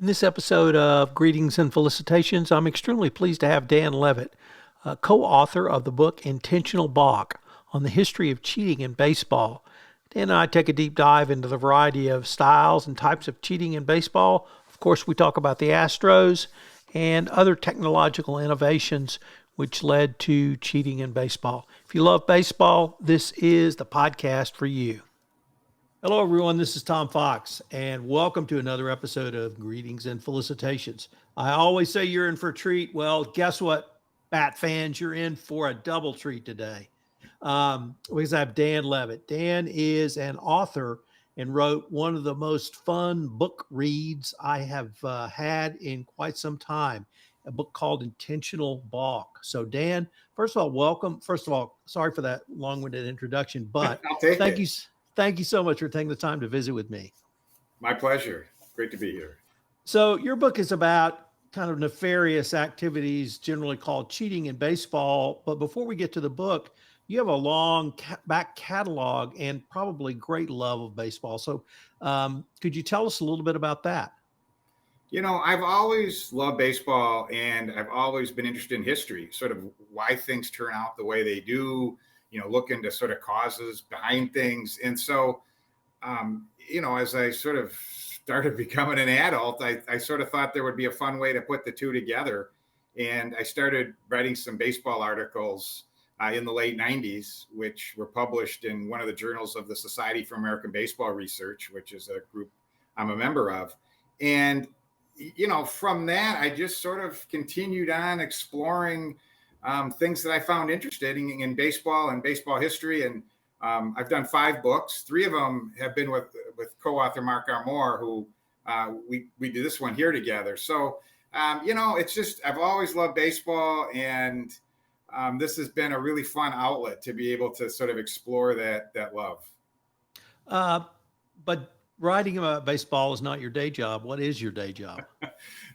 In this episode of Greetings and Felicitations, I'm extremely pleased to have Dan Levitt, co-author of the book Intentional Balk on the history of cheating in baseball. Dan and I take a deep dive into the variety of styles and types of cheating in baseball. Of course, we talk about the Astros and other technological innovations which led to cheating in baseball. If you love baseball, this is the podcast for you. Hello, everyone. This is Tom Fox, and welcome to another episode of Greetings and Felicitations. I always say you're in for a treat. Well, guess what, Bat fans? You're in for a double treat today because I have Dan Levitt. Dan is an author and wrote one of the most fun book reads I have had in quite some time, a book called Intentional Balk. So, Dan, first of all, welcome. First of all, sorry for that long-winded introduction, but I'll take thank it. you. Thank you so much for taking the time to visit with me. My pleasure. Great to be here. So your book is about kind of nefarious activities, generally called cheating in baseball. But before we get to the book, you have a long back catalog and probably great love of baseball. So could you tell us a little bit about that? You know, I've always loved baseball and I've always been interested in history, sort of why things turn out the way they do, look into sort of causes behind things. And so, as I sort of started becoming an adult, I sort of thought there would be a fun way to put the two together. And I started writing some baseball articles in the late 90s, which were published in one of the journals of the Society for American Baseball Research, which is a group I'm a member of. And, from that, I just sort of continued on exploring things that I found interesting in baseball and baseball history. And I've done 5 books. 3 of them have been with co-author Mark Armour, who we do this one here together. So, it's just, I've always loved baseball, and this has been a really fun outlet to be able to sort of explore that love. But writing about baseball is not your day job. What is your day job?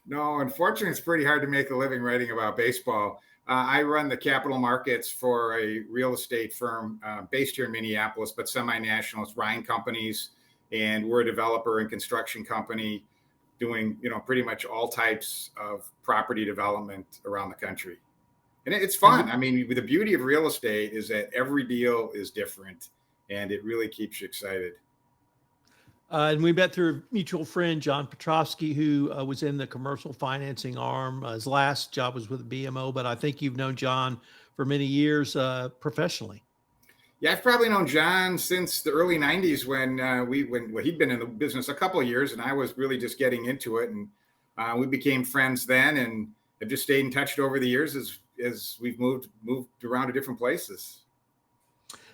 No, unfortunately, it's pretty hard to make a living writing about baseball. I run the capital markets for a real estate firm based here in Minneapolis, but semi-national. It's Ryan Companies, and we're a developer and construction company doing, pretty much all types of property development around the country. And it's fun. I mean, the beauty of real estate is that every deal is different, and it really keeps you excited. And we met through a mutual friend, John Petrovsky, who was in the commercial financing arm. His last job was with BMO, but I think you've known John for many years professionally. Yeah, I've probably known John since the early 90s when he'd been in the business a couple of years, and I was really just getting into it. And we became friends then, and have just stayed in touch over the years as we've moved around to different places.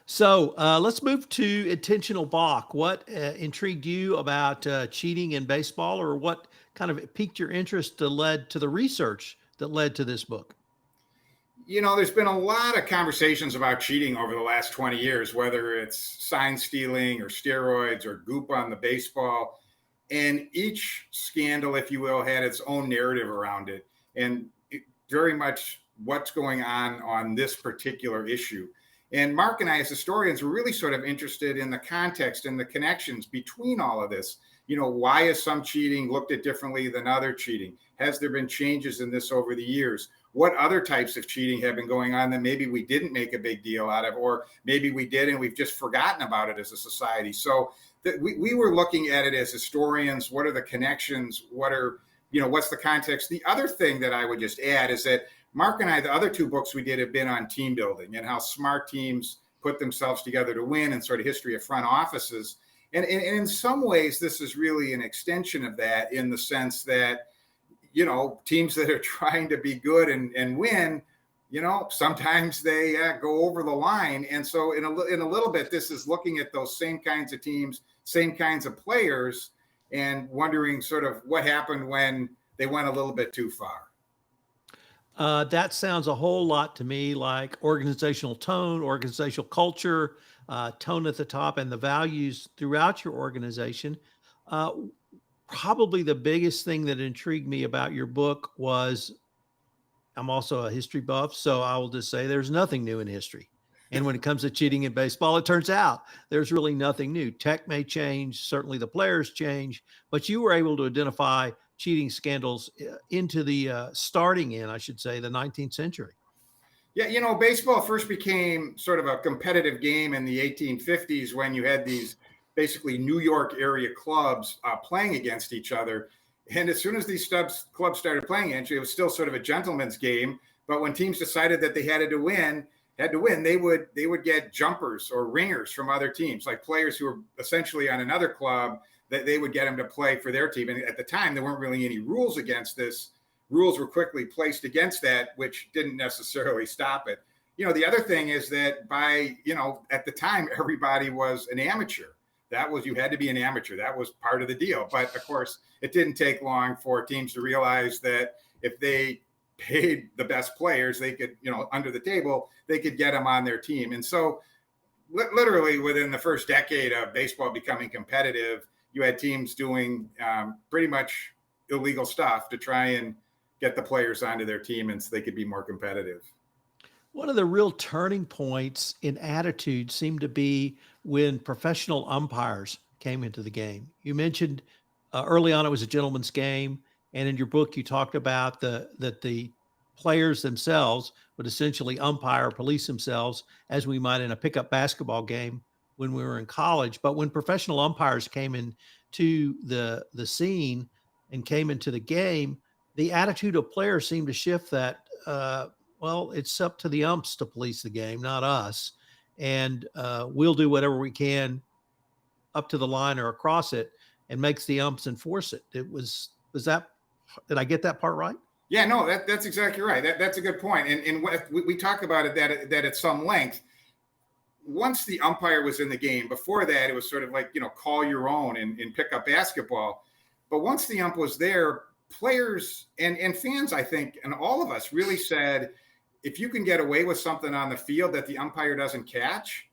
So let's move to Intentional Balk. What intrigued you about cheating in baseball, or what kind of piqued your interest that led to the research that led to this book? There's been a lot of conversations about cheating over the last 20 years, whether it's sign stealing or steroids or goop on the baseball. And each scandal, if you will, had its own narrative around it. And very much what's going on this particular issue. And Mark and I, as historians, were really sort of interested in the context and the connections between all of this. Why is some cheating looked at differently than other cheating? Has there been changes in this over the years? What other types of cheating have been going on that maybe we didn't make a big deal out of, or maybe we did and we've just forgotten about it as a society? So we were looking at it as historians. What are the connections? What's the context? The other thing that I would just add is that Mark and I, the other 2 books we did have been on team building and how smart teams put themselves together to win, and sort of history of front offices. And in some ways, this is really an extension of that, in the sense that, teams that are trying to be good and win, sometimes they go over the line. And so in a little bit, this is looking at those same kinds of teams, same kinds of players, and wondering sort of what happened when they went a little bit too far. That sounds a whole lot to me like organizational tone, organizational culture, tone at the top, and the values throughout your organization. Probably the biggest thing that intrigued me about your book was, I'm also a history buff, so I will just say there's nothing new in history. And when it comes to cheating in baseball, it turns out there's really nothing new. Tech may change, certainly the players change, but you were able to identify cheating scandals into the starting in, I should say, the 19th century. Yeah, baseball first became sort of a competitive game in the 1850s when you had these basically New York area clubs playing against each other. And as soon as these clubs started playing against each other, it was still sort of a gentleman's game. But when teams decided that they had to win, they would get jumpers or ringers from other teams, like players who were essentially on another club, that they would get them to play for their team. And at the time, there weren't really any rules against this. Rules were quickly placed against that, which didn't necessarily stop it. The other thing is that at the time, everybody was an amateur. You had to be an amateur. That was part of the deal. But of course, it didn't take long for teams to realize that if they paid the best players, they could, under the table, they could get them on their team. And so literally within the first decade of baseball becoming competitive, you had teams doing pretty much illegal stuff to try and get the players onto their team and so they could be more competitive. One of the real turning points in attitude seemed to be when professional umpires came into the game. You mentioned early on it was a gentleman's game, and in your book you talked about that the players themselves would essentially umpire, police themselves, as we might in a pickup basketball game when we were in college. But when professional umpires came into the scene and came into the game, the attitude of players seemed to shift that, well, it's up to the umps to police the game, not us. And we'll do whatever we can up to the line or across it, and makes the umps enforce it. Did I get that part right? Yeah, no, that's exactly right. That's a good point. And we talk about it that at some length. Once the umpire was in the game, before that, it was sort of like, call your own in pickup basketball. But once the ump was there, players and fans, I think, and all of us really said, if you can get away with something on the field that the umpire doesn't catch,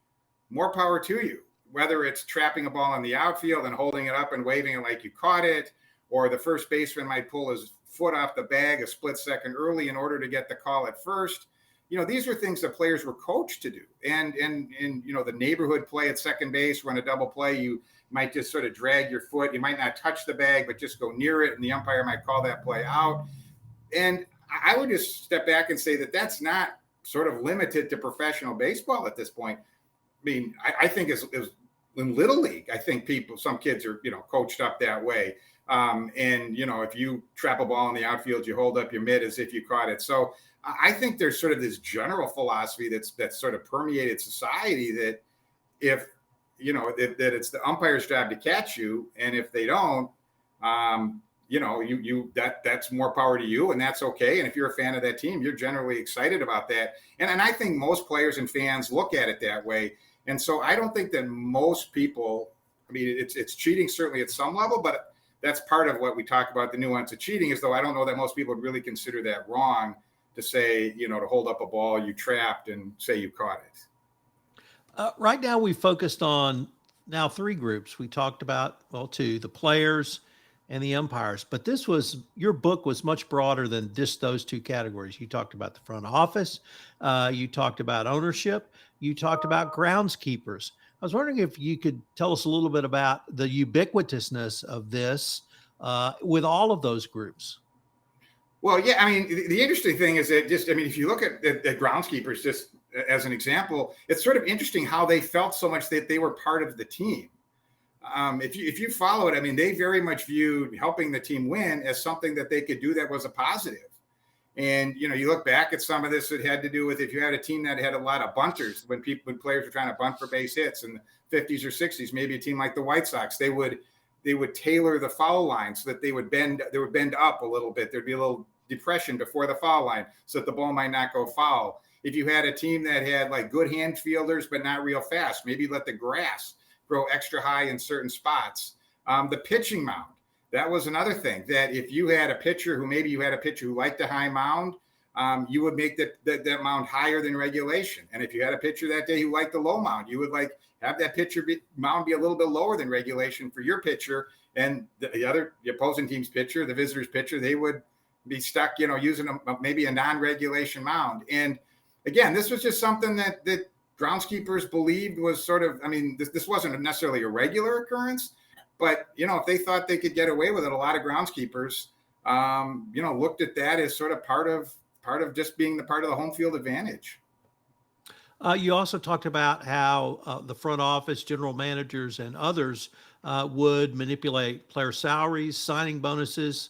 more power to you. Whether it's trapping a ball in the outfield and holding it up and waving it like you caught it, or the first baseman might pull his foot off the bag a split second early in order to get the call at first. These are things that players were coached to do. And the neighborhood play at second base, run a double play, you might just sort of drag your foot. You might not touch the bag, but just go near it, and the umpire might call that play out. And I would just step back and say that that's not sort of limited to professional baseball at this point. I mean, I think it's in Little League, I think some kids are, coached up that way. And, if you trap a ball in the outfield, you hold up your mitt as if you caught it. So I think there's sort of this general philosophy that's sort of permeated society that if it's the umpire's job to catch you, and if they don't, that's more power to you, and that's okay. And if you're a fan of that team, you're generally excited about that. And I think most players and fans look at it that way. And so I don't think that most people, it's cheating certainly at some level, but that's part of what we talk about, the nuance of cheating, is though I don't know that most people would really consider that wrong to say, to hold up a ball you trapped and say you caught it. Right now, we focused on now three groups. We talked about, two, the players and the umpires. But your book was much broader than just those two categories. You talked about the front office. You talked about ownership. You talked about groundskeepers. I was wondering if you could tell us a little bit about the ubiquitousness of this with all of those groups. Well, yeah, the interesting thing is that if you look at the groundskeepers, just as an example, it's sort of interesting how they felt so much that they were part of the team. If you follow it, they very much viewed helping the team win as something that they could do that was a positive. And, you look back at some of this, it had to do with if you had a team that had a lot of bunters, when players were trying to bunt for base hits in the 50s or 60s, maybe a team like the White Sox, they would tailor the foul line so that they would bend up a little bit. There'd be a little depression before the foul line so that the ball might not go foul. If you had a team that had like good hand fielders, but not real fast, maybe let the grass grow extra high in certain spots. The pitching mound, that was another thing, that if you had a pitcher who liked a high mound, you would make that mound higher than regulation. And if you had a pitcher that day who liked the low mound, you would have that mound be a little bit lower than regulation for your pitcher. And the opposing team's pitcher, the visitor's pitcher, they would be stuck, using maybe a non-regulation mound. And again, this was just something that groundskeepers believed was sort of, this wasn't necessarily a regular occurrence, but, if they thought they could get away with it, a lot of groundskeepers looked at that as sort of part of just being the part of the home field advantage. You also talked about how the front office, general managers, and others would manipulate player salaries, signing bonuses,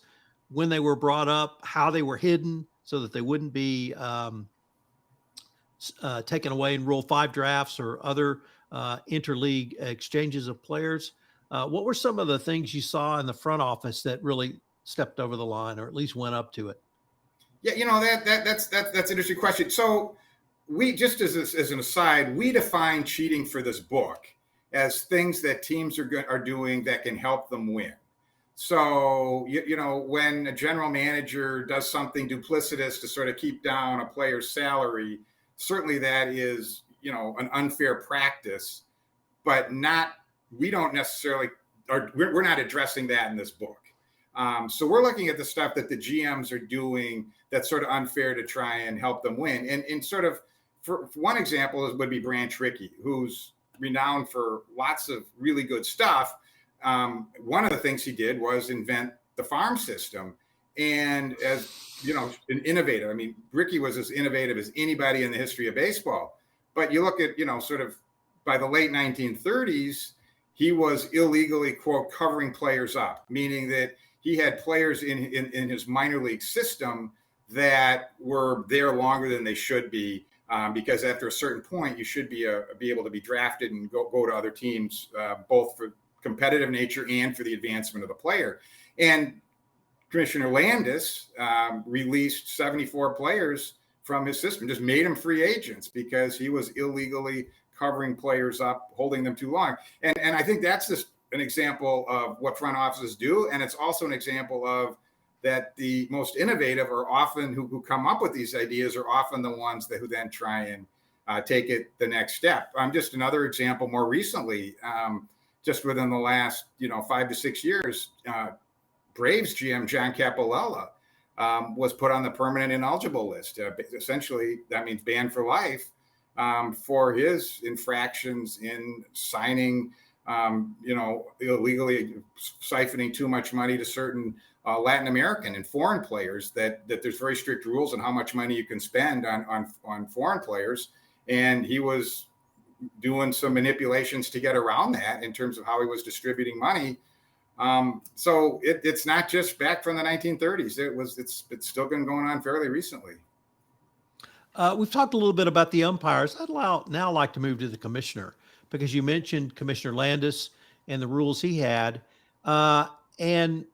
when they were brought up, how they were hidden so that they wouldn't be taken away in Rule 5 drafts or other interleague exchanges of players. What were some of the things you saw in the front office that really stepped over the line or at least went up to it? Yeah, that's an interesting question. So we just as an aside, we define cheating for this book as things that teams are doing that can help them win. So when a general manager does something duplicitous to sort of keep down a player's salary, certainly that is an unfair practice, but we don't necessarily, or we're not addressing that in this book. So we're looking at the stuff that the GMs are doing that's sort of unfair to try and help them win. And sort of, for one example would be Branch Rickey, who's renowned for lots of really good stuff. One of the things he did was invent the farm system. And as an innovator, I mean, Rickey was as innovative as anybody in the history of baseball. But you look at, sort of by the late 1930s, he was illegally, quote, covering players up, meaning that he had players in his minor league system that were there longer than they should be, because after a certain point, you should be able to be drafted and go to other teams, both for competitive nature and for the advancement of the player. And Commissioner Landis released 74 players from his system, just made them free agents because he was illegally covering players up, holding them too long. And I think that's just an example of what front offices do. And it's also an example of that the most innovative are often who come up with these ideas are often the ones who then try and take it the next step. Just another example more recently, just within the last 5 to 6 years, Braves GM John Capolella was put on the permanent ineligible list. Essentially, that means banned for life for his infractions in signing, illegally siphoning too much money to certain Latin American and foreign players. That there's very strict rules on how much money you can spend on foreign players, and he was doing some manipulations to get around that in terms of how he was distributing money. So it's not just back from the 1930s. It's still been going on fairly recently. We've talked a little bit about the umpires. I'd now like to move to the commissioner, because you mentioned Commissioner Landis and the rules he had. And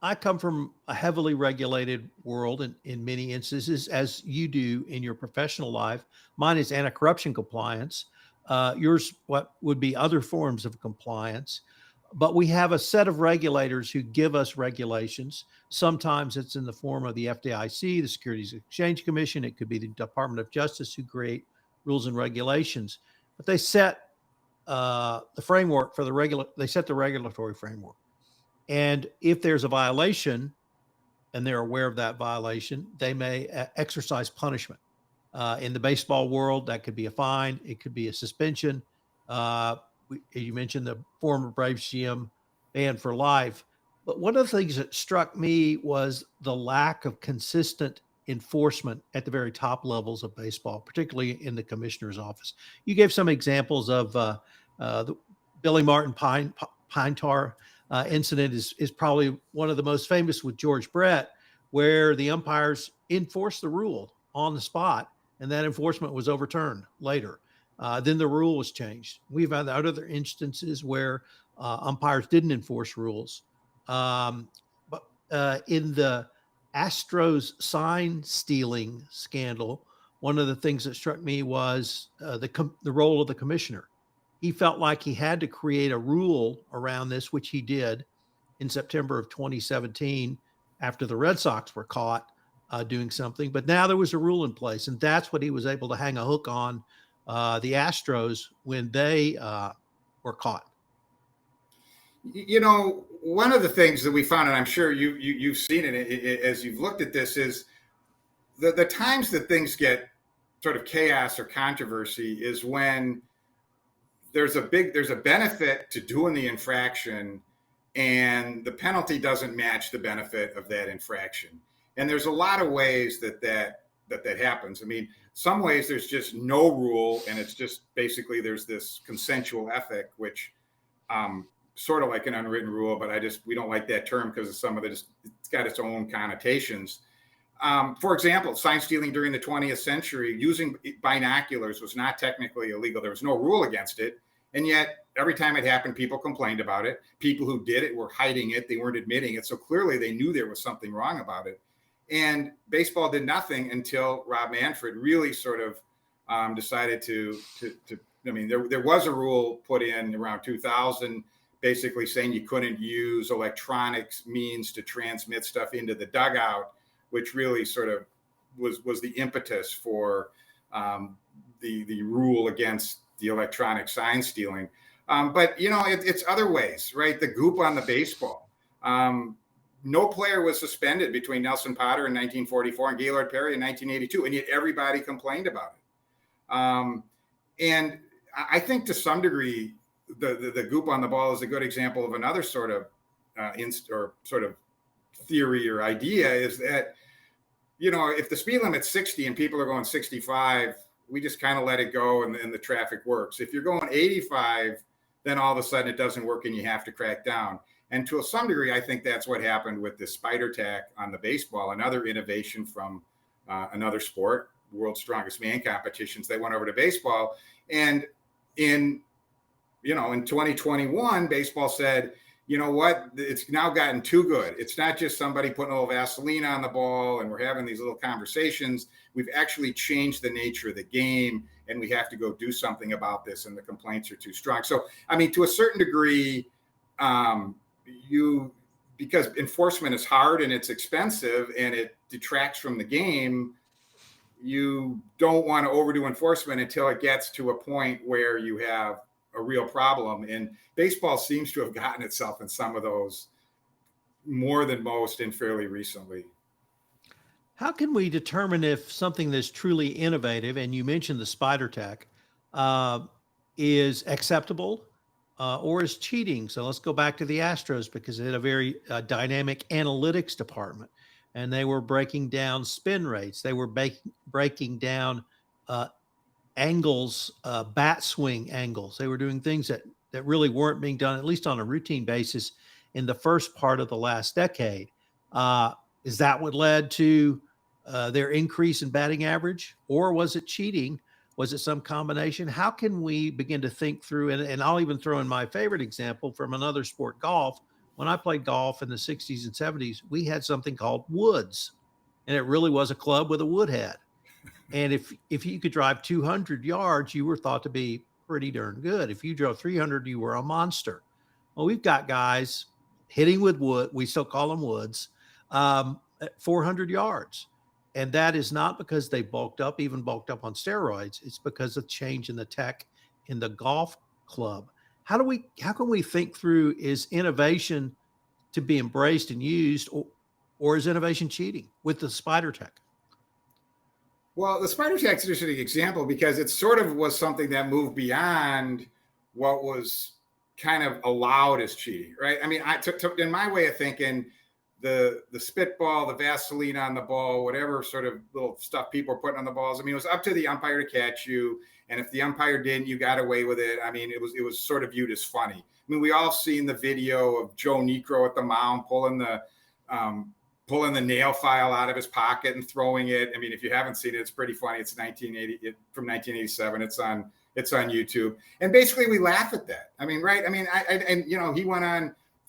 I come from a heavily regulated world in many instances, as you do in your professional life. Mine is anti-corruption compliance. Yours, what would be other forms of compliance. But we have a set of regulators who give us regulations. Sometimes it's in the form of the FDIC, the Securities and Exchange Commission. It could be the Department of Justice who create rules and regulations. But they set the framework for they set the regulatory framework. And if there's a violation and they're aware of that violation, they may exercise punishment. In the baseball world, that could be a fine. It could be a suspension. You mentioned the former Braves GM banned for life. But one of the things that struck me was the lack of consistent enforcement at the very top levels of baseball, particularly in the commissioner's office. You gave some examples of the Billy Martin pine tar incident is probably one of the most famous with George Brett, where the umpires enforced the rule on the spot, and that enforcement was overturned later. Then the rule was changed. We've had other instances where umpires didn't enforce rules. But in the Astros sign stealing scandal, one of the things that struck me was the role of the commissioner. He felt like he had to create a rule around this, which he did in September of 2017 after the Red Sox were caught doing something. But now there was a rule in place, and that's what he was able to hang a hook on the Astros when they were caught. One of the things that we found, and I'm sure you've seen it as you've looked at this, is the times that things get sort of chaos or controversy is when there's a benefit to doing the infraction, and the penalty doesn't match the benefit of that infraction. And there's a lot of ways that happens. I mean, some ways there's just no rule, and it's just basically there's this consensual ethic, which sort of like an unwritten rule, but we don't like that term because of some of it's got its own connotations. For example, sign stealing during the 20th century, using binoculars was not technically illegal. There was no rule against it. And yet, every time it happened, people complained about it. People who did it were hiding it. They weren't admitting it. So clearly, they knew there was something wrong about it. And baseball did nothing until Rob Manfred really sort of decided to I mean, there was a rule put in around 2000, basically saying you couldn't use electronics means to transmit stuff into the dugout, which really sort of was the impetus for the rule against the electronic sign stealing. But, it's other ways, right? The goop on the baseball. No player was suspended between Nelson Potter in 1944 and Gaylord Perry in 1982, and yet everybody complained about it. And I think to some degree, the goop on the ball is a good example of another sort of theory or idea, is that, if the speed limit's 60 and people are going 65, we just kind of let it go and the traffic works. If you're going 85, then all of a sudden it doesn't work and you have to crack down. And to some degree, I think that's what happened with the spider tack on the baseball, another innovation from another sport, World's Strongest Man competitions. They went over to baseball. And in 2021, baseball said, you know what, it's now gotten too good. It's not just somebody putting a little Vaseline on the ball and we're having these little conversations. We've actually changed the nature of the game, and we have to go do something about this, and the complaints are too strong. So, I mean, to a certain degree, because enforcement is hard and it's expensive and it detracts from the game, you don't want to overdo enforcement until it gets to a point where you have a real problem. And baseball seems to have gotten itself in some of those more than most, and fairly recently. How can we determine if something that's truly innovative, and you mentioned the spider tack, is acceptable or is cheating? So let's go back to the Astros, because they had a very dynamic analytics department, and they were breaking down spin rates. They were breaking down angles, bat swing angles. They were doing things that really weren't being done, at least on a routine basis, in the first part of the last decade. Is that what led to their increase in batting average, or was it cheating? Was it some combination? How can we begin to think through? And I'll even throw in my favorite example from another sport, golf. When I played golf in the 60s and 70s, we had something called woods, and it really was a club with a wood head. And if you could drive 200 yards, you were thought to be pretty darn good. If you drove 300, you were a monster. Well, we've got guys hitting with wood. We still call them woods, at 400 yards. And that is not because they bulked up on steroids. It's because of change in the tech in the golf club. How can we think through, is innovation to be embraced and used, or is innovation cheating with the spider tech? Well, the spider tack is an interesting example because it sort of was something that moved beyond what was kind of allowed as cheating, right? I mean, I took in my way of thinking, the spitball, the Vaseline on the ball, whatever sort of little stuff people were putting on the balls. I mean, it was up to the umpire to catch you, and if the umpire didn't, you got away with it. I mean, it was sort of viewed as funny. I mean, we all seen the video of Joe Niekro at the mound pulling the nail file out of his pocket and throwing it. I mean, if you haven't seen it, it's pretty funny. It's from 1987. It's on YouTube. And basically we laugh at that. I mean, right. I mean,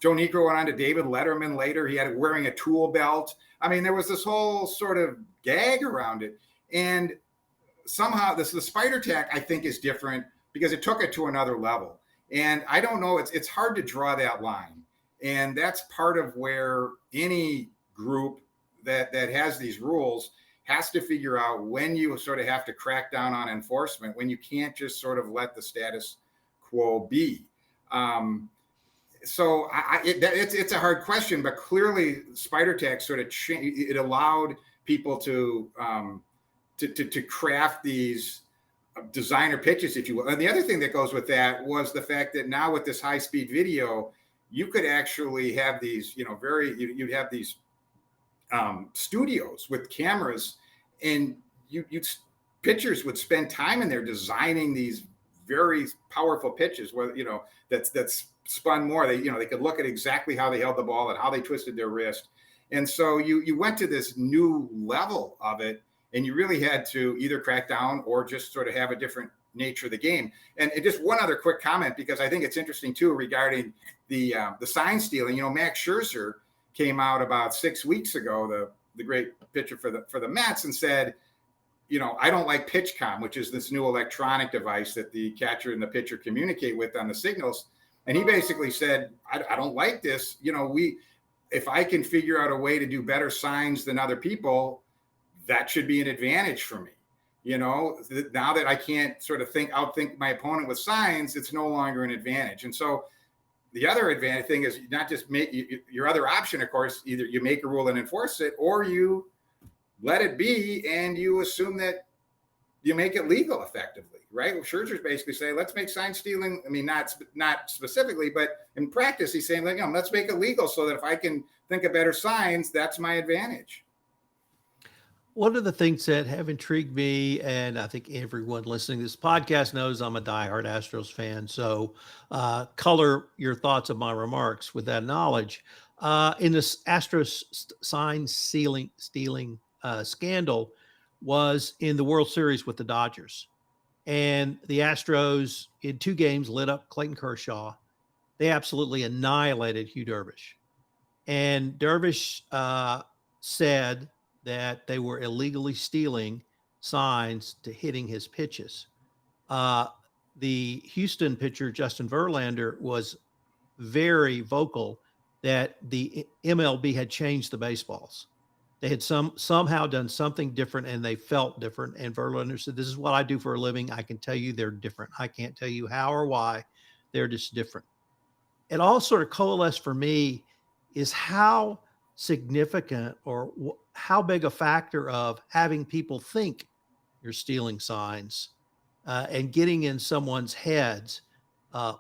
Joe Niekro went on to David Letterman later. He had wearing a tool belt. I mean, there was this whole sort of gag around it. And somehow the spider tack, I think, is different because it took it to another level. And I don't know, it's hard to draw that line. And that's part of where any group that has these rules has to figure out when you sort of have to crack down on enforcement, when you can't just sort of let the status quo be. So it's a hard question, but clearly spider tack sort of it allowed people to craft these designer pitches, if you will. And the other thing that goes with that was the fact that now with this high speed video, you could actually have these, you'd have these studios with cameras, and pitchers would spend time in there designing these very powerful pitches where, that's spun more. They could look at exactly how they held the ball and how they twisted their wrist. And so you went to this new level of it, and you really had to either crack down or just sort of have a different nature of the game. And just one other quick comment, because I think it's interesting too regarding the sign stealing. Max Scherzer came out about 6 weeks ago, the great pitcher for the Mets, and said, I don't like PitchCom, which is this new electronic device that the catcher and the pitcher communicate with on the signals. And he basically said, I don't like this. If I can figure out a way to do better signs than other people, that should be an advantage for me. Now that I can't sort of outthink my opponent with signs, it's no longer an advantage. And so the other advantage thing is not just your other option, of course, either you make a rule and enforce it, or you let it be and you assume that you make it legal effectively, right? Well, Scherzer's basically saying, let's make sign stealing. I mean, not specifically, but in practice, he's saying, let's make it legal so that if I can think of better signs, that's my advantage. One of the things that have intrigued me, and I think everyone listening to this podcast knows I'm a diehard Astros fan, so color your thoughts of my remarks with that knowledge. In this Astros sign stealing scandal was in the World Series with the Dodgers. And the Astros, in 2 games, lit up Clayton Kershaw. They absolutely annihilated Hugh Darvish. And Darvish said that they were illegally stealing signs to hitting his pitches. The Houston pitcher, Justin Verlander, was very vocal that the MLB had changed the baseballs. They had somehow done something different, and they felt different. And Verlander said, "This is what I do for a living. I can tell you they're different. I can't tell you how or why. They're just different." It all sort of coalesced for me is how significant or how big a factor of having people think you're stealing signs and getting in someone's heads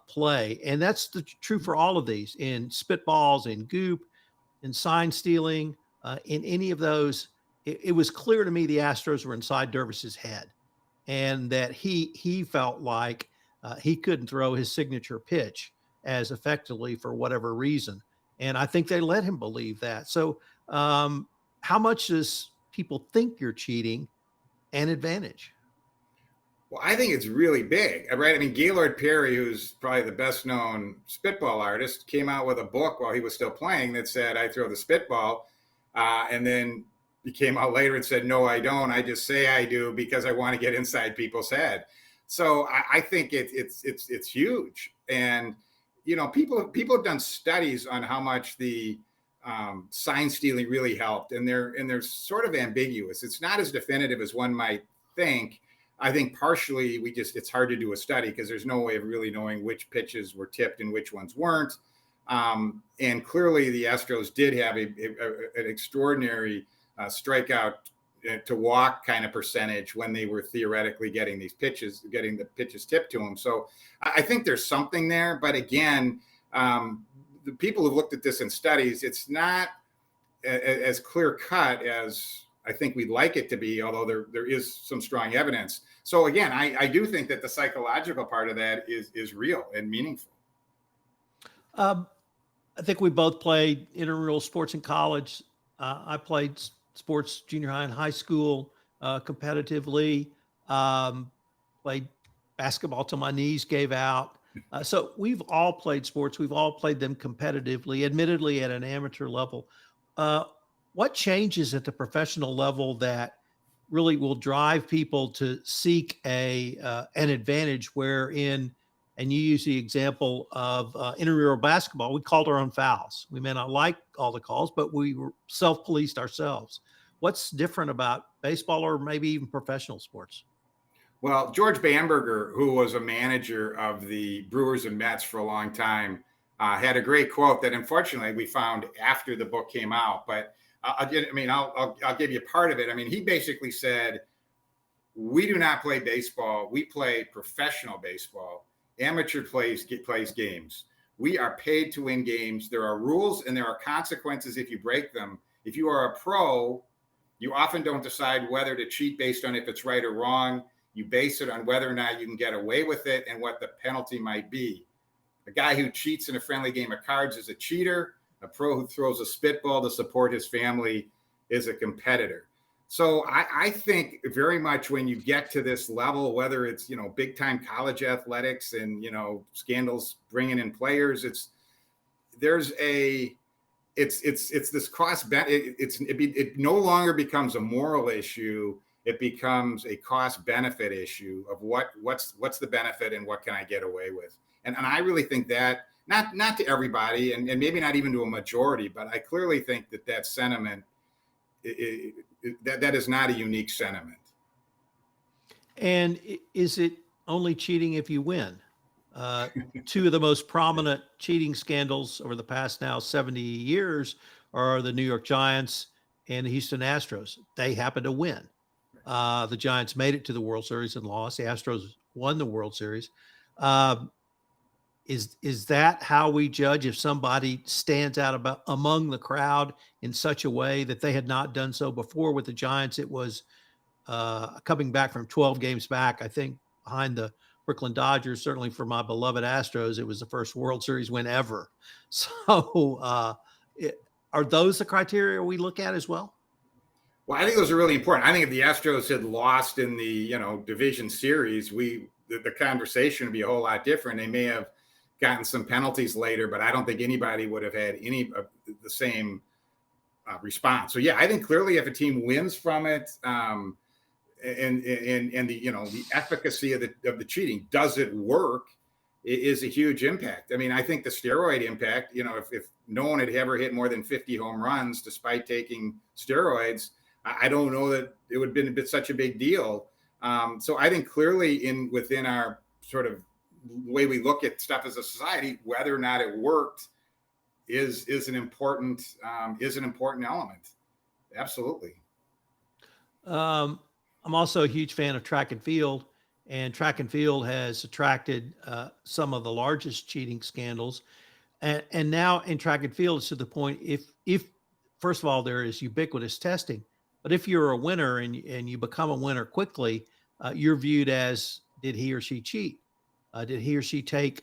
play. And that's true for all of these, in spitballs, in goop, in sign stealing, in any of those. It was clear to me the Astros were inside Darvish's head, and that he felt like he couldn't throw his signature pitch as effectively for whatever reason. And I think they let him believe that. So how much does people think you're cheating an advantage? Well, I think it's really big, right? I mean, Gaylord Perry, who's probably the best known spitball artist, came out with a book while he was still playing that said, I throw the spitball. And then he came out later and said, no, I don't. I just say I do because I want to get inside people's head. So I think it's huge. And, people have done studies on how much the sign stealing really helped. And they're sort of ambiguous. It's not as definitive as one might think. I think partially it's hard to do a study because there's no way of really knowing which pitches were tipped and which ones weren't. And clearly the Astros did have an extraordinary strikeout to walk kind of percentage when they were theoretically getting the pitches tipped to them. So I think there's something there. But again, the people who've looked at this in studies, it's not as clear cut as I think we'd like it to be, although there is some strong evidence. So again, I do think that the psychological part of that is real and meaningful. I think we both played intramural sports in college. I played sports junior high and high school competitively. Played basketball till my knees gave out. So we've all played sports. We've all played them competitively, admittedly at an amateur level. What changes at the professional level that really will drive people to seek an advantage wherein, and you use the example of intramural basketball, we called our own fouls. We may not like all the calls, but we were self-policed ourselves. What's different about baseball or maybe even professional sports? Well, George Bamberger, who was a manager of the Brewers and Mets for a long time, had a great quote that unfortunately we found after the book came out, but I'll give you part of it. I mean, he basically said, we do not play baseball. We play professional baseball. Amateur plays games. We are paid to win games. There are rules and there are consequences if you break them. If you are a pro, you often don't decide whether to cheat based on if it's right or wrong. You base it on whether or not you can get away with it and what the penalty might be. A guy who cheats in a friendly game of cards is a cheater. A pro who throws a spitball to support his family is a competitor. So I think very much when you get to this level, whether it's, big time college athletics and, scandals bringing in players, it's this cost benefit. It no longer becomes a moral issue. It becomes a cost benefit issue of what's the benefit and what can I get away with? And I really think that not to everybody and maybe not even to a majority, but I clearly think that sentiment, that is not a unique sentiment. And is it only cheating if you win? Two of the most prominent cheating scandals over the past now 70 years are the New York Giants and the Houston Astros. They happen to win. The Giants made it to the World Series and lost. The Astros won the World Series. Is that how we judge if somebody stands out among the crowd in such a way that they had not done so before? With the Giants, it was coming back from 12 games back, I think, behind the Brooklyn Dodgers. Certainly for my beloved Astros, it was the first World Series win ever. So are those the criteria we look at as well? Well, I think those are really important. I think if the Astros had lost in the division series, the conversation would be a whole lot different. They may have gotten some penalties later, but I don't think anybody would have had any of the same response. So yeah, I think clearly if a team wins from it, and the efficacy of the cheating, does it work, is a huge impact. I mean, I think the steroid impact, if no one had ever hit more than 50 home runs despite taking steroids, I don't know that it would have been such a big deal. So I think clearly within our sort of the way we look at stuff as a society, whether or not it worked is an important element. Absolutely. I'm also a huge fan of track and field has attracted some of the largest cheating scandals. And now in track and field, it's to the point, if first of all, there is ubiquitous testing, but if you're a winner and you become a winner quickly, you're viewed as, did he or she cheat? Did he or she take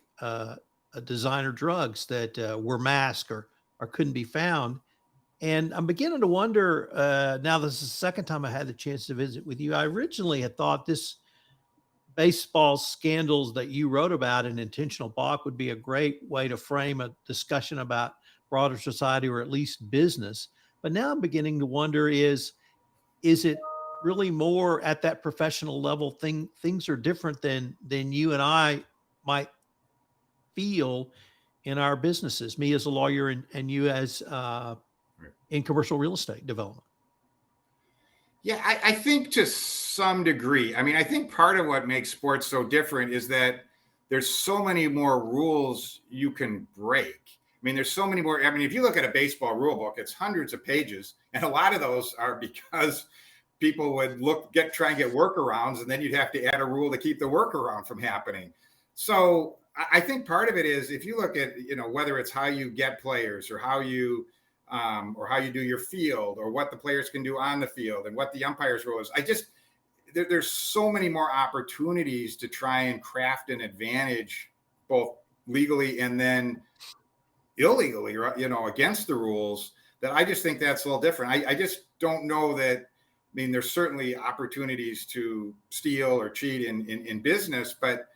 designer drugs that were masked or couldn't be found? And I'm beginning to wonder, now this is the second time I had the chance to visit with you. I originally had thought this baseball scandals that you wrote about in Intentional Balk would be a great way to frame a discussion about broader society or at least business. But now I'm beginning to wonder, is it really more at that professional level? Things are different than you and I might feel in our businesses, me as a lawyer and you as in commercial real estate development. Yeah, I think to some degree. I mean, I think part of what makes sports so different is that there's so many more rules you can break. I mean, there's so many more. I mean, if you look at a baseball rule book, it's hundreds of pages, and a lot of those are because people would try and get workarounds, and then you'd have to add a rule to keep the workaround from happening. So I think part of it is, if you look at, whether it's how you get players or how you do your field or what the players can do on the field and what the umpires role is, there's so many more opportunities to try and craft an advantage, both legally and then illegally, against the rules, that I just think that's a little different. I just don't know that. I mean, there's certainly opportunities to steal or cheat in business, but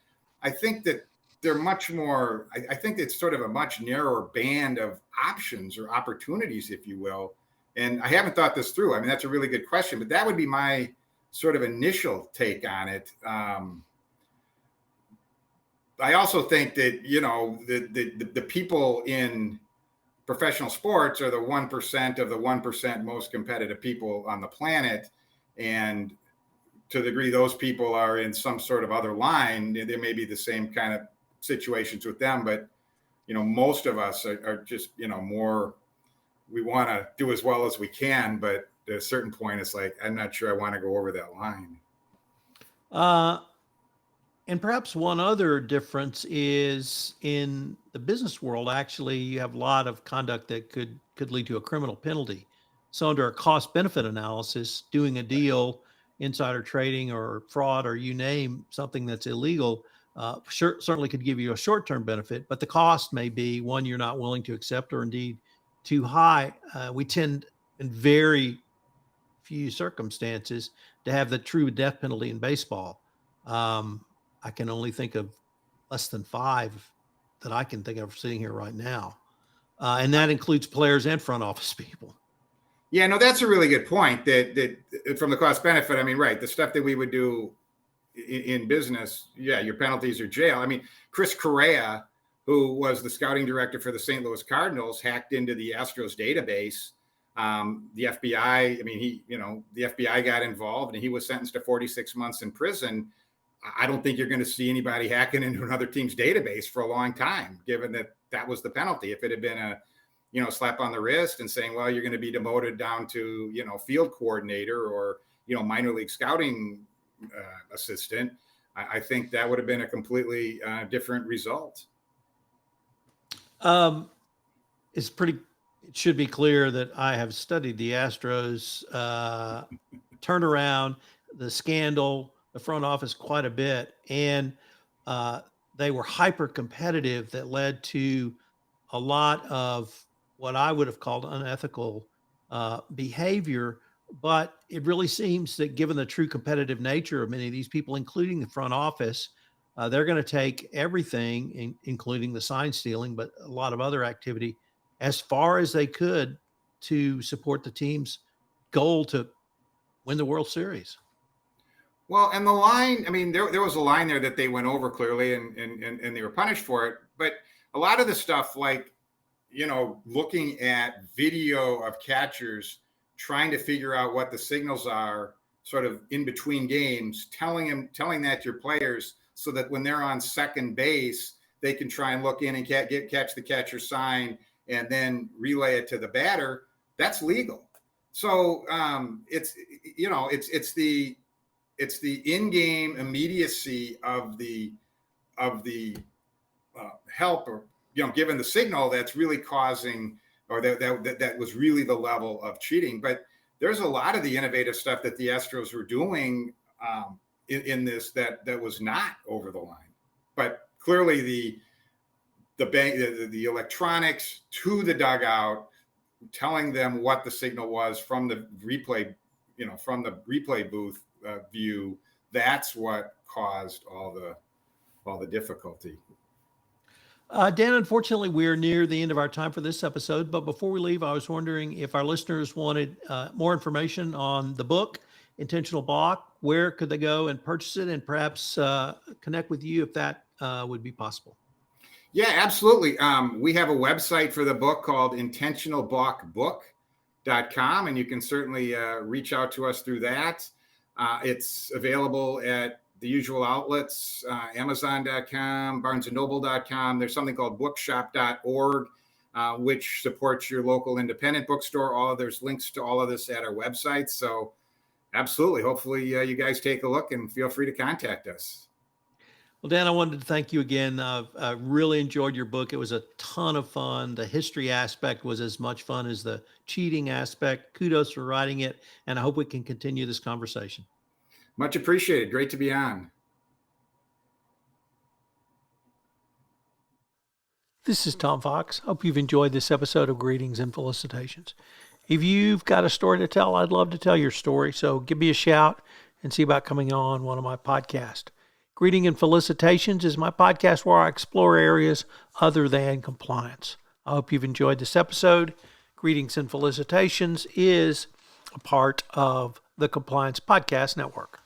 I think that they're much more, I think it's sort of a much narrower band of options or opportunities, if you will. And I haven't thought this through. I mean, that's a really good question, but that would be my sort of initial take on it. I also think that, the people in professional sports are the 1% of the 1% most competitive people on the planet. And to the degree those people are in some sort of other line, there may be the same kind of situations with them. But, most of us are just, more, we want to do as well as we can. But at a certain point, it's like, I'm not sure I want to go over that line. And perhaps one other difference is in the business world, actually, you have a lot of conduct that could lead to a criminal penalty. So under a cost benefit analysis, doing a deal, insider trading or fraud, or you name something that's illegal, certainly could give you a short-term benefit, but the cost may be one you're not willing to accept, or indeed too high. We tend, in very few circumstances, to have the true death penalty in baseball. I can only think of less than 5 that I can think of sitting here right now. And that includes players and front office people. Yeah, no, that's a really good point. That from the cost benefit, I mean, right, the stuff that we would do in business, yeah, your penalties are jail. I mean, Chris Correa, who was the scouting director for the St. Louis Cardinals, hacked into the Astros database. The FBI, I mean, the FBI got involved, and he was sentenced to 46 months in prison. I don't think you're going to see anybody hacking into another team's database for a long time, given that was the penalty. If it had been a slap on the wrist and saying, well, you're going to be demoted down to, field coordinator or, minor league scouting assistant, I think that would have been a completely different result. It should be clear that I have studied the Astros turnaround, the scandal, the front office quite a bit. And they were hyper competitive. That led to a lot of what I would have called unethical behavior. But it really seems that, given the true competitive nature of many of these people, including the front office, they're going to take everything, including the sign stealing, but a lot of other activity, as far as they could to support the team's goal to win the World Series. Well, and the line, I mean, there was a line there that they went over clearly, and they were punished for it. But a lot of the stuff, like, looking at video of catchers trying to figure out what the signals are sort of in between games, telling that to your players so that when they're on second base, they can try and look in and catch the catcher's sign and then relay it to the batter. That's legal. So it's the in-game immediacy of the help, or given the signal, that's really causing, or that was really the level of cheating. But there's a lot of the innovative stuff that the Astros were doing in this that was not over the line. But clearly the electronics to the dugout, telling them what the signal was from the replay, booth view, that's what caused all the difficulty. Dan, unfortunately, we're near the end of our time for this episode. But before we leave, I was wondering if our listeners wanted more information on the book, Intentional Balk. Where could they go and purchase it, and perhaps connect with you if that would be possible? Yeah, absolutely. We have a website for the book called intentionalbalkbook.com, and you can certainly reach out to us through that. It's available at the usual outlets, Amazon.com, BarnesandNoble.com. There's something called bookshop.org, which supports your local independent bookstore. There's links to all of this at our website. So absolutely. Hopefully you guys take a look and feel free to contact us. Well, Dan, I wanted to thank you again. I really enjoyed your book. It was a ton of fun. The history aspect was as much fun as the cheating aspect. Kudos for writing it, and I hope we can continue this conversation. Much appreciated. Great to be on. This is Tom Fox. Hope you've enjoyed this episode of Greetings and Felicitations. If you've got a story to tell, I'd love to tell your story. So give me a shout and see about coming on one of my podcasts. Greetings and Felicitations is my podcast where I explore areas other than compliance. I hope you've enjoyed this episode. Greetings and Felicitations is a part of the Compliance Podcast Network.